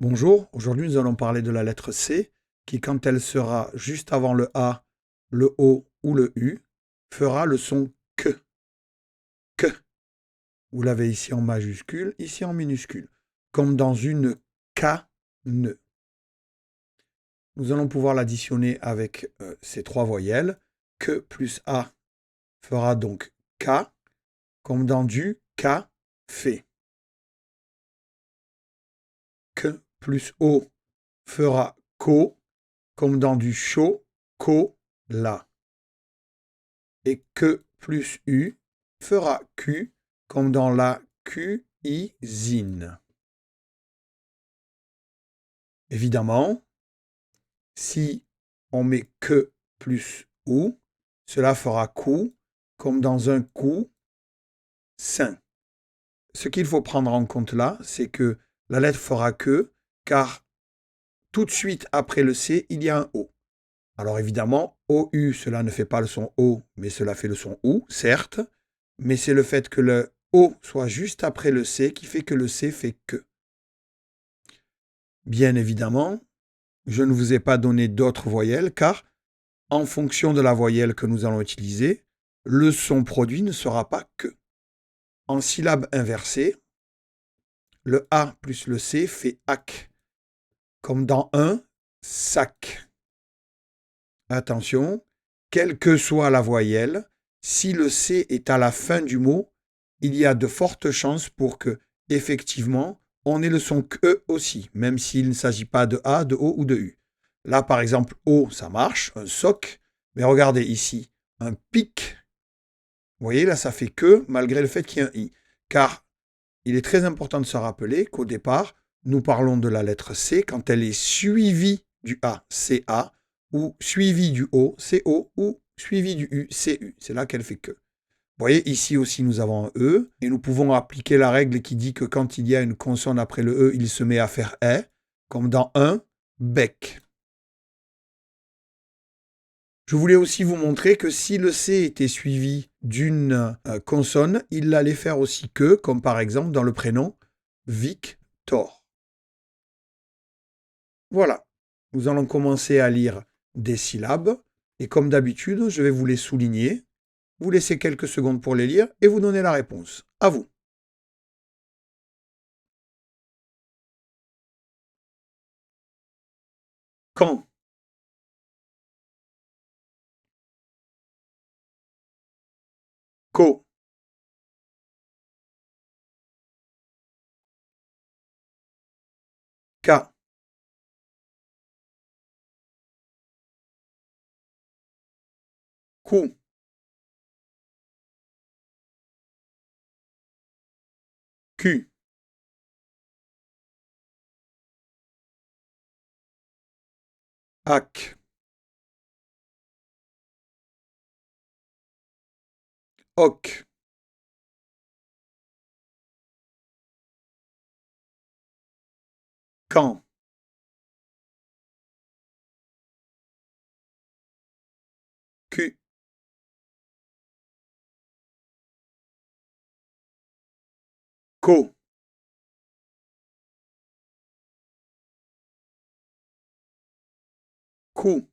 Bonjour, aujourd'hui nous allons parler de la lettre C qui, quand elle sera juste avant le A, le O ou le U, fera le son que. Que. Vous l'avez ici en majuscule, ici en minuscule, comme dans une canne. Nous allons pouvoir l'additionner avec ces trois voyelles. Que plus A fera donc K, comme dans du café. Que plus O fera co, comme dans du chocolat. Et que plus U fera Q, comme dans la cuisine. Évidemment, si on met que plus OU, cela fera coup, comme dans un coup sain. Ce qu'il faut prendre en compte là, c'est que la lettre fera que, car tout de suite après le C, il y a un O. Alors évidemment, OU, cela ne fait pas le son O, mais cela fait le son OU, certes, mais c'est le fait que le O soit juste après le C qui fait que le C fait que. Bien évidemment, je ne vous ai pas donné d'autres voyelles, car en fonction de la voyelle que nous allons utiliser, le son produit ne sera pas que. En syllabe inversée, le A plus le C fait ac, comme dans un sac. Attention, quelle que soit la voyelle, si le C est à la fin du mot, il y a de fortes chances pour que, effectivement, on ait le son que aussi, même s'il ne s'agit pas de A, de O ou de U. Là, par exemple, O, ça marche, un soc, mais regardez ici, un pic. Vous voyez, là, ça fait que, malgré le fait qu'il y ait un I. Car il est très important de se rappeler qu'au départ, nous parlons de la lettre C quand elle est suivie du A, CA, ou suivie du O, CO, ou suivie du U, CU. C'est là qu'elle fait que. Vous voyez, ici aussi, nous avons un E, et nous pouvons appliquer la règle qui dit que quand il y a une consonne après le E, il se met à faire E, comme dans un bec. Je voulais aussi vous montrer que si le C était suivi d'une consonne, il allait faire aussi que, comme par exemple dans le prénom Victor. Voilà, nous allons commencer à lire des syllabes, et comme d'habitude, je vais vous les souligner, vous laisser quelques secondes pour les lire et vous donner la réponse. À vous. Quand, co, ca, cou, cu, ac, hoc, quand, cu, co, cou,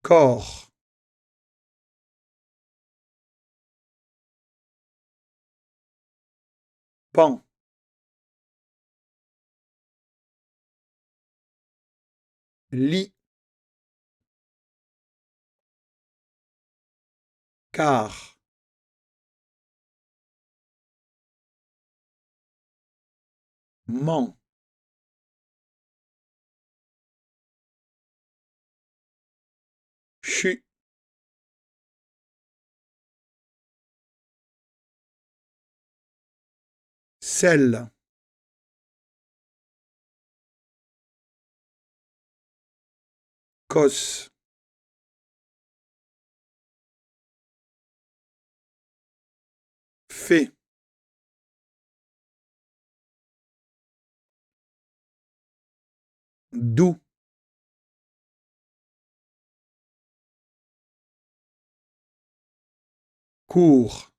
corps, pan, lit, car, man, chu, sel, cos, fait, doux, court,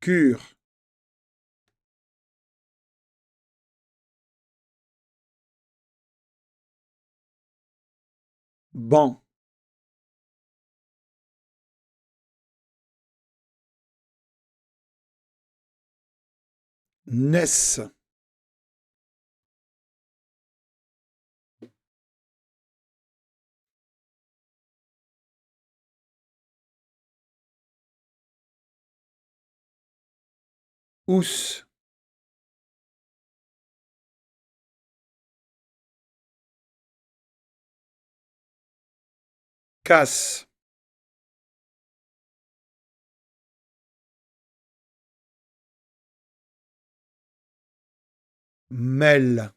Cure. Banc. Naisse. Housse. Casse. Mêle.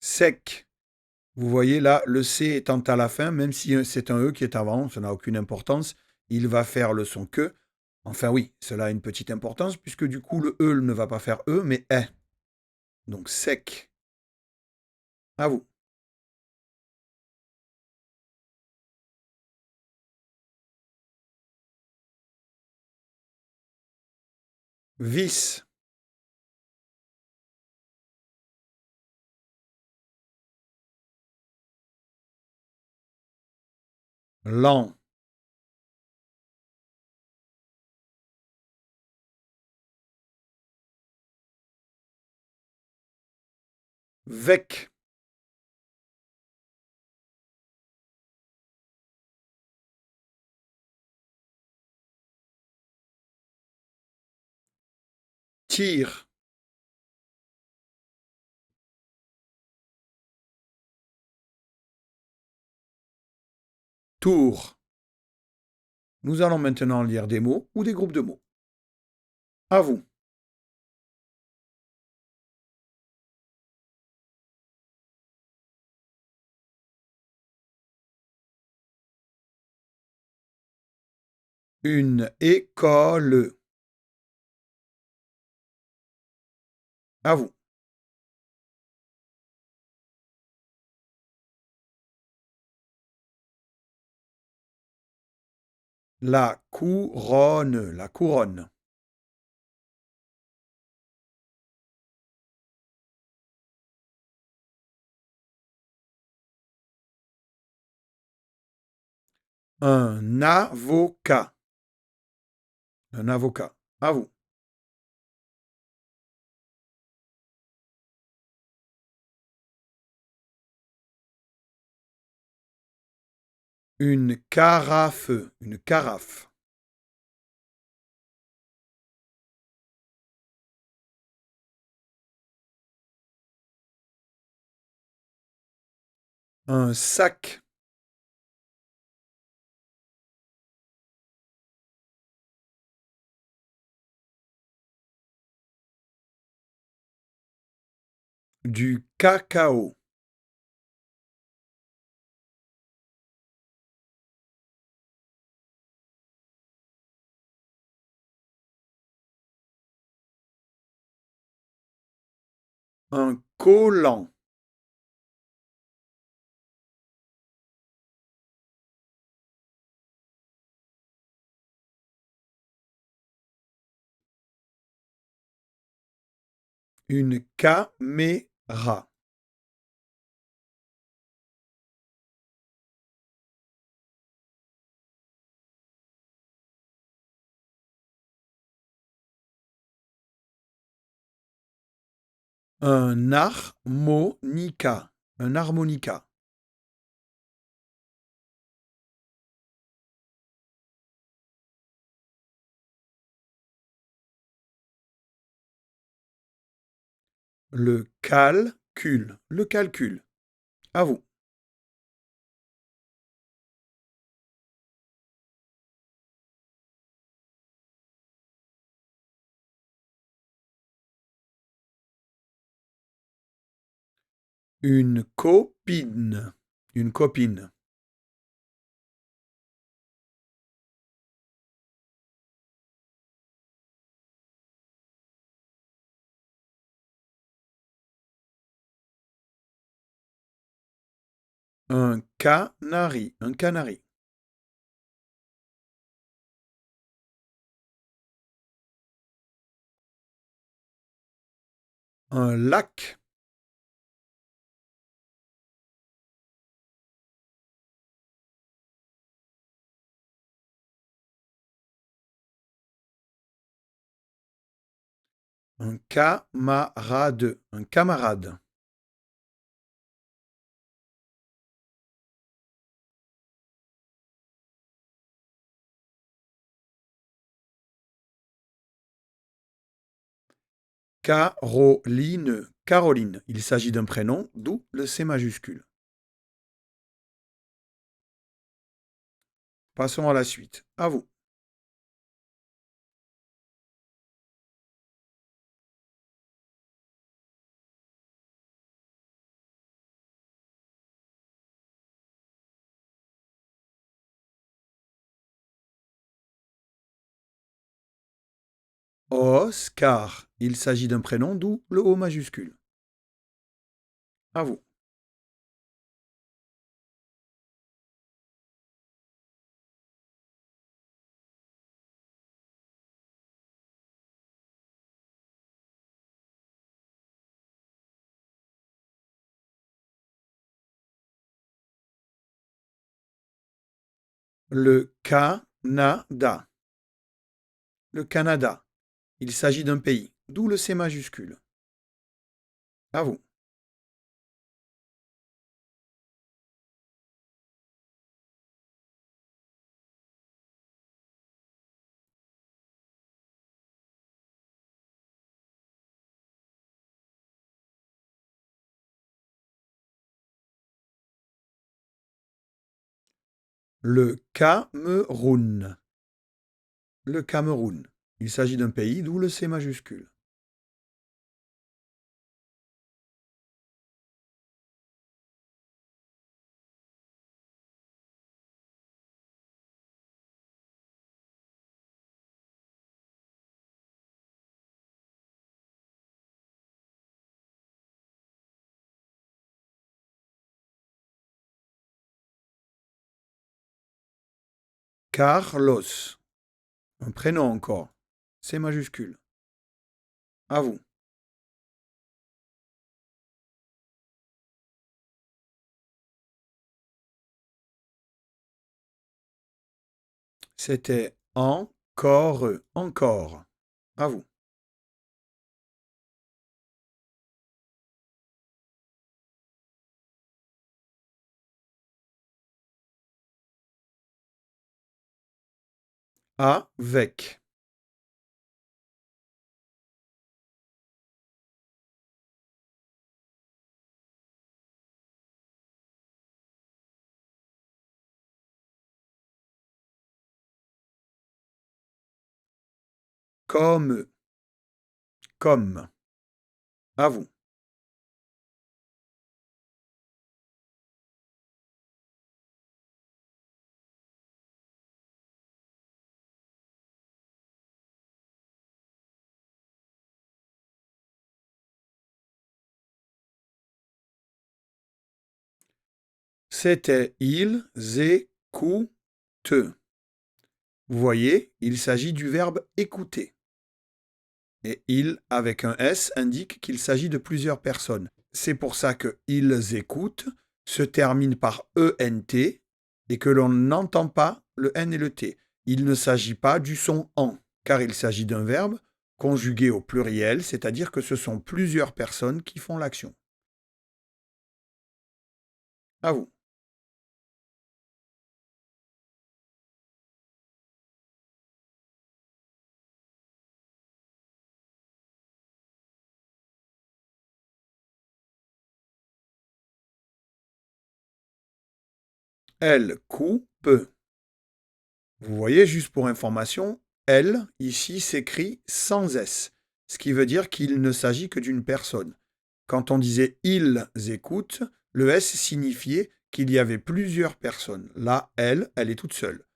Sec. Vous voyez là, le C étant à la fin, même si c'est un E qui est avant, ça n'a aucune importance, il va faire le son que. Enfin oui, cela a une petite importance, puisque du coup le E ne va pas faire E, mais est. Donc sec. À vous. Vis. Lent. Vec. Tire. Tour. Nous allons maintenant lire des mots ou des groupes de mots. À vous. Une école. À vous. La couronne. La couronne. Un avocat. Un avocat. À vous. Une carafe. Une carafe. Un sac. Du cacao. Un collant. Une caméra. Un harmonica. Un harmonica. Le calcul. Le calcul. À vous. Une copine. Une copine. Un canari, un canari. Un lac, un camarade, un camarade. Caroline, Caroline. Il s'agit d'un prénom, d'où le C majuscule. Passons à la suite. À vous. Oscar. Il s'agit d'un prénom, d'où le O majuscule. À vous. Le Canada. Le Canada. Il s'agit d'un pays, d'où le C majuscule. À vous. Le Cameroun. Le Cameroun. Il s'agit d'un pays, d'où le C majuscule. Carlos. Un prénom encore. C majuscule. À vous. C'était encore, encore. À vous. Avec. Comme. Comme. À vous. C'était ils écoutent. Vous voyez, il s'agit du verbe écouter. Et il, avec un S, indique qu'il s'agit de plusieurs personnes. C'est pour ça que ils écoutent se termine par ENT et que l'on n'entend pas le N et le T. Il ne s'agit pas du son en, car il s'agit d'un verbe conjugué au pluriel, c'est-à-dire que ce sont plusieurs personnes qui font l'action. À vous. Elle coupe. Vous voyez, juste pour information, elle, ici, s'écrit sans S, ce qui veut dire qu'il ne s'agit que d'une personne. Quand on disait ils écoutent, le S signifiait qu'il y avait plusieurs personnes. Là, elle est toute seule.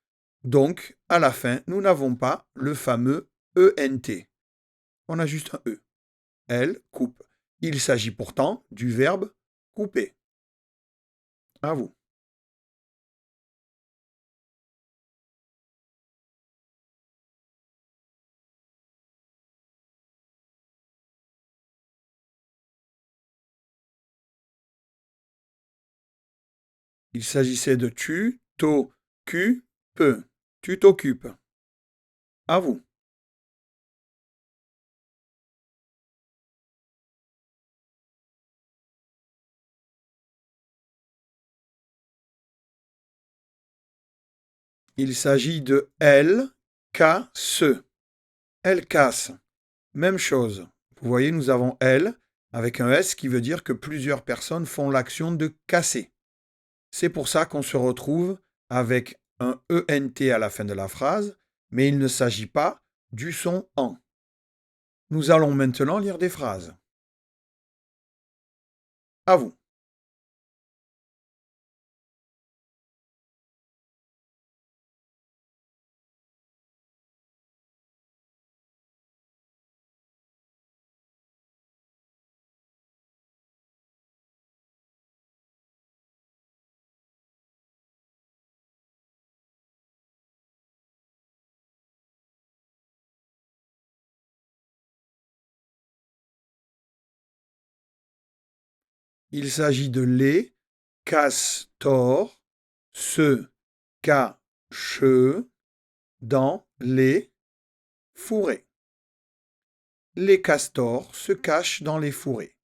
Donc, à la fin, nous n'avons pas le fameux ENT. On a juste un E. Elle coupe. Il s'agit pourtant du verbe couper. À vous. Il s'agissait de tu t'occupes. Tu t'occupes. À vous. Il s'agit de elle casse. Elle casse. Même chose. Vous voyez, nous avons elle avec un S qui veut dire que plusieurs personnes font l'action de casser. C'est pour ça qu'on se retrouve avec un ENT à la fin de la phrase, mais il ne s'agit pas du son en. Nous allons maintenant lire des phrases. À vous. Il s'agit de les castors se cachent dans les fourrés. Les castors se cachent dans les fourrés.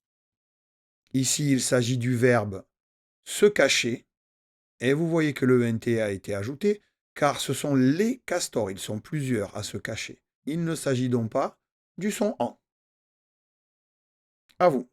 Ici, il s'agit du verbe se cacher, et vous voyez que le nt a été ajouté, car ce sont les castors, ils sont plusieurs à se cacher. Il ne s'agit donc pas du son en. À vous.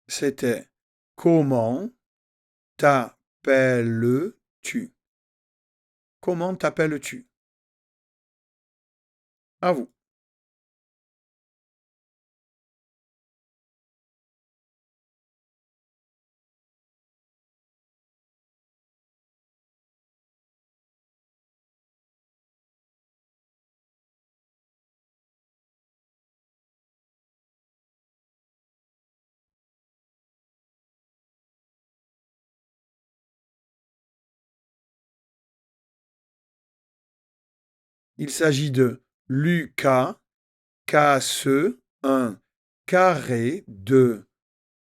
C'était comment t'appelles-tu? Comment t'appelles-tu? À vous. Il s'agit de Lucas casse un carré de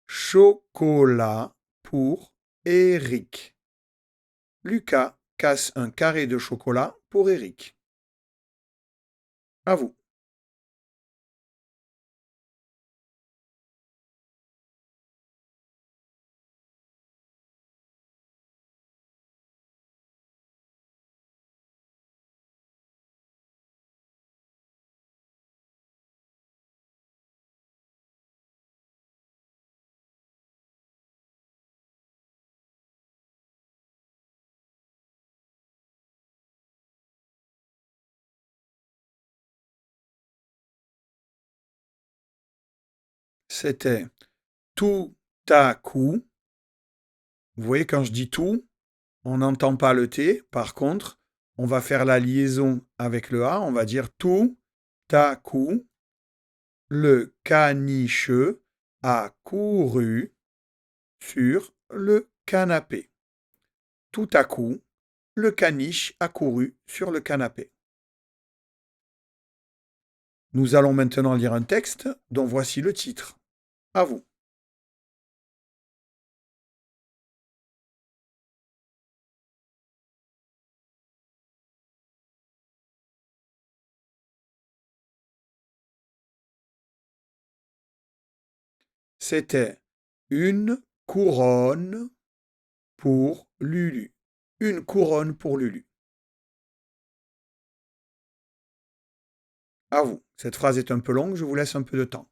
chocolat pour Eric. Lucas casse un carré de chocolat pour Eric. À vous. C'était tout à coup. Vous voyez, quand je dis tout, on n'entend pas le T. Par contre, on va faire la liaison avec le A. On va dire tout à coup, le caniche a couru sur le canapé. Tout à coup, le caniche a couru sur le canapé. Nous allons maintenant lire un texte dont voici le titre. À vous. C'était une couronne pour Lulu. Une couronne pour Lulu. À vous. Cette phrase est un peu longue, je vous laisse un peu de temps.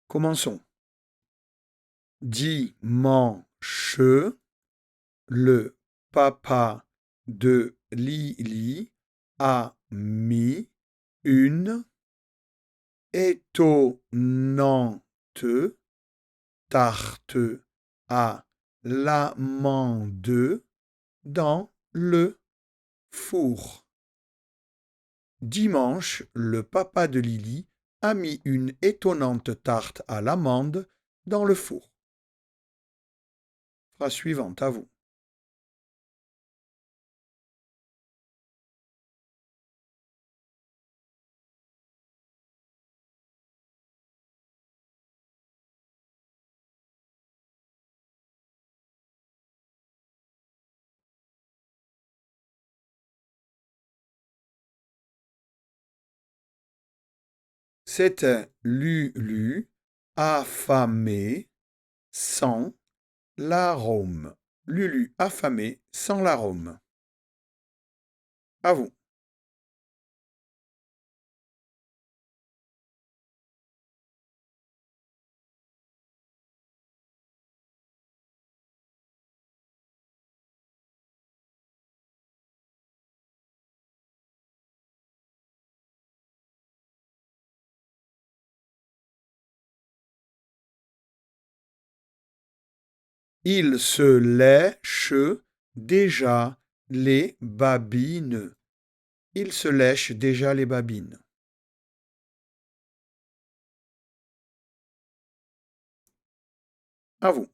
Commençons. Dimanche, le papa de Lily a mis une étonnante tarte à l'amande dans le four. Dimanche, le papa de Lily a mis une étonnante tarte à l'amande dans le four. Phrase suivante, à vous. C'était Lulu affamé sans l'arôme. Lulu affamé sans l'arôme. À vous. Il se lèche déjà les babines. Il se lèche déjà les babines. À vous.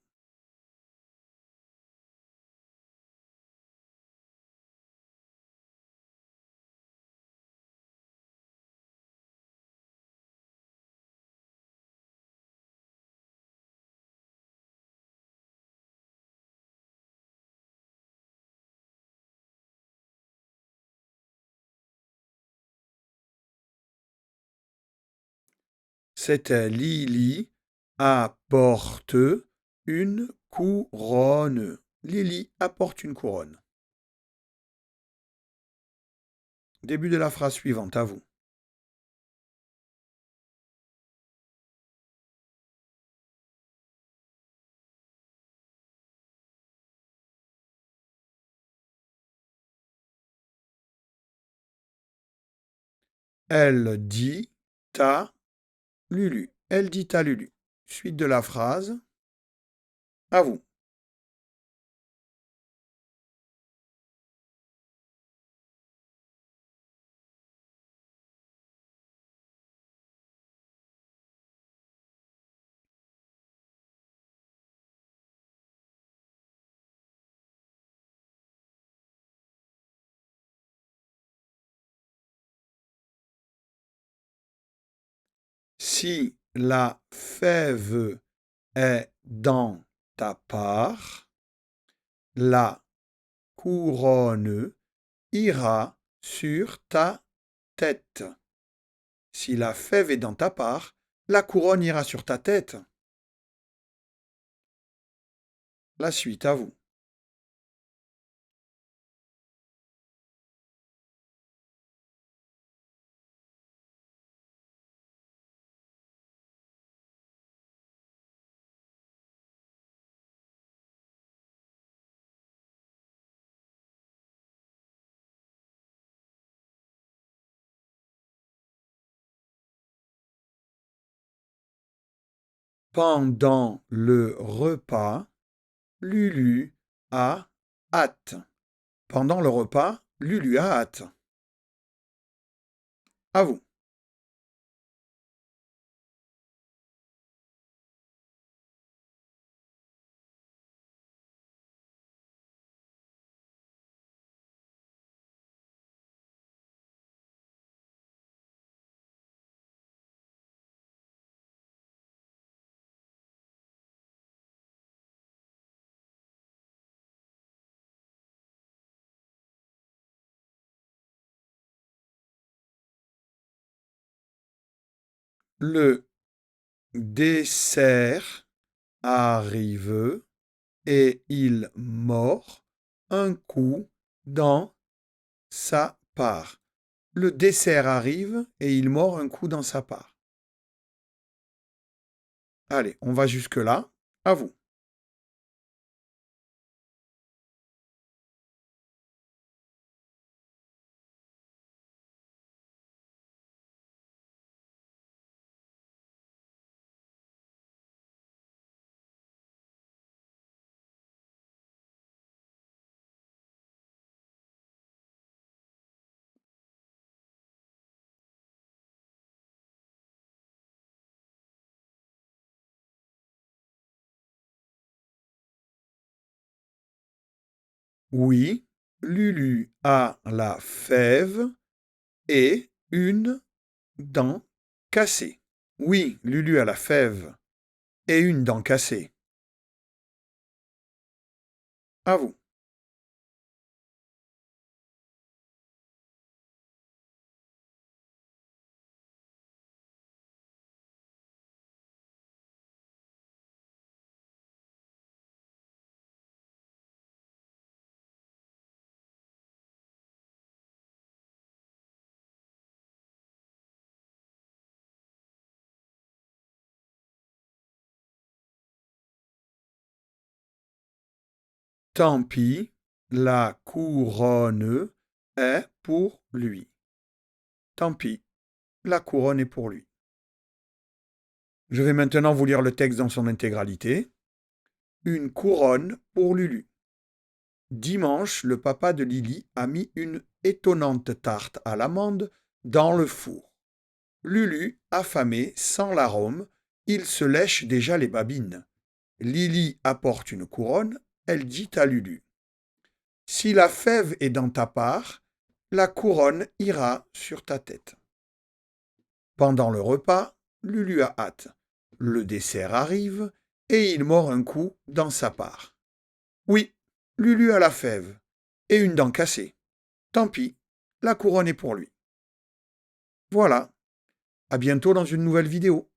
C'était Lily apporte une couronne. Lily apporte une couronne. Début de la phrase suivante, à vous. Elle dit à Lulu. Elle dit à Lulu. Suite de la phrase, à vous. Si la fève est dans ta part, la couronne ira sur ta tête. Si la fève est dans ta part, la couronne ira sur ta tête. La suite, à vous. Pendant le repas, Lulu a hâte. Pendant le repas, Lulu a hâte. À vous. Le dessert arrive et il mord un coup dans sa part. Le dessert arrive et il mord un coup dans sa part. Allez, on va jusque-là. À vous. Oui, Lulu a la fève et une dent cassée. Oui, Lulu a la fève et une dent cassée. À vous. Tant pis, la couronne est pour lui. Tant pis, la couronne est pour lui. Je vais maintenant vous lire le texte dans son intégralité. Une couronne pour Lulu. Dimanche, le papa de Lily a mis une étonnante tarte à l'amande dans le four. Lulu, affamé, sent l'arôme, il se lèche déjà les babines. Lily apporte une couronne, elle dit à Lulu: Si la fève est dans ta part, la couronne ira sur ta tête. Pendant le repas, Lulu a hâte. Le dessert arrive et il mord un coup dans sa part. Oui, Lulu a la fève et une dent cassée. Tant pis, la couronne est pour lui. Voilà, à bientôt dans une nouvelle vidéo.